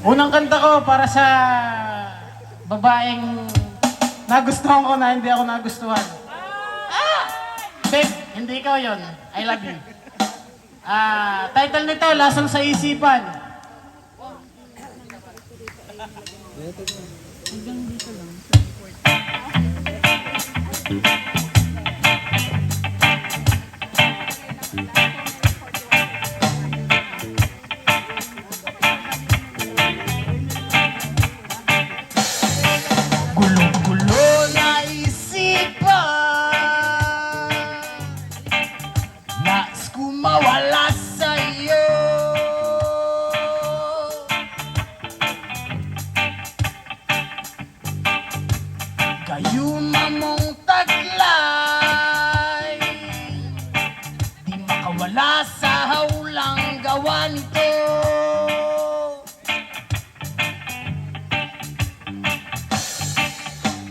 Unang kanta ko para sa babaeng nagustuhan ko na hindi ako nagustuhan. Babe, hindi ikaw yon. I love you. Title nito, Lasang sa Isipan. Gulong-gulo na isipan, nais ko mawala sa'yo. Gayuma mong taglay, di makawala sa hawlang gawa nito.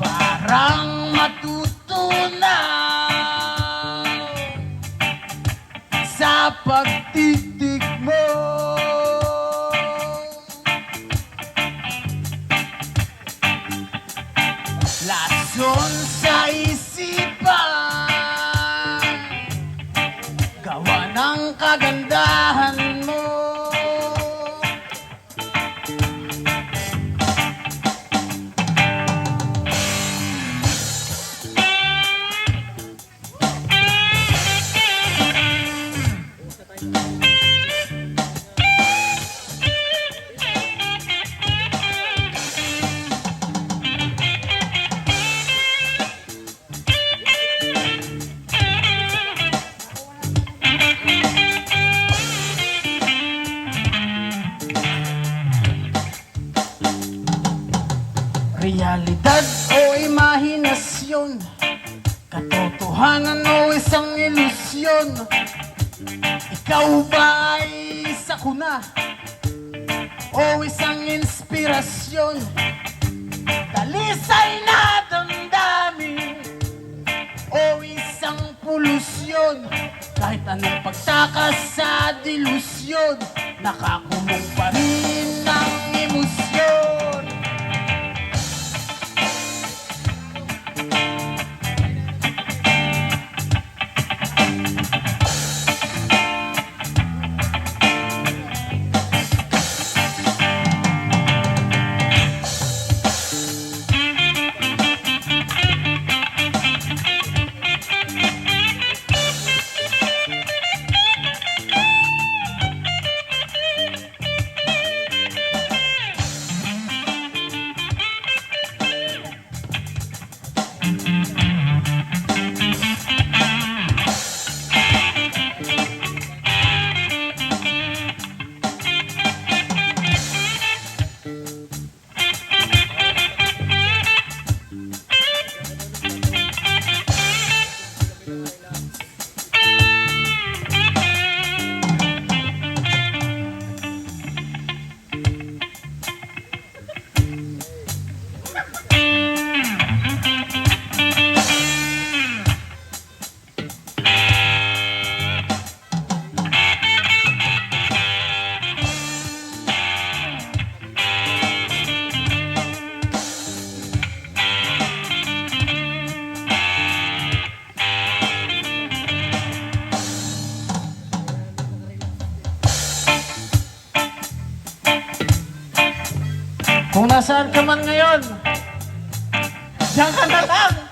Parang matutunaw sa pagtitig mo. Lason sa isipan, gawa ng kagandahan mo. Realidad o imahinasyon, katotohanan o isang ilusyon. Ikaw ba ay sakuna o isang inspirasyon? Dalisay na damdamin o isang polusyon? Kahit anong pagtakas sa delusyon, nakakulong pa rin ang emosyon. Kung nasaan ka man ngayon, diyan ka na lang!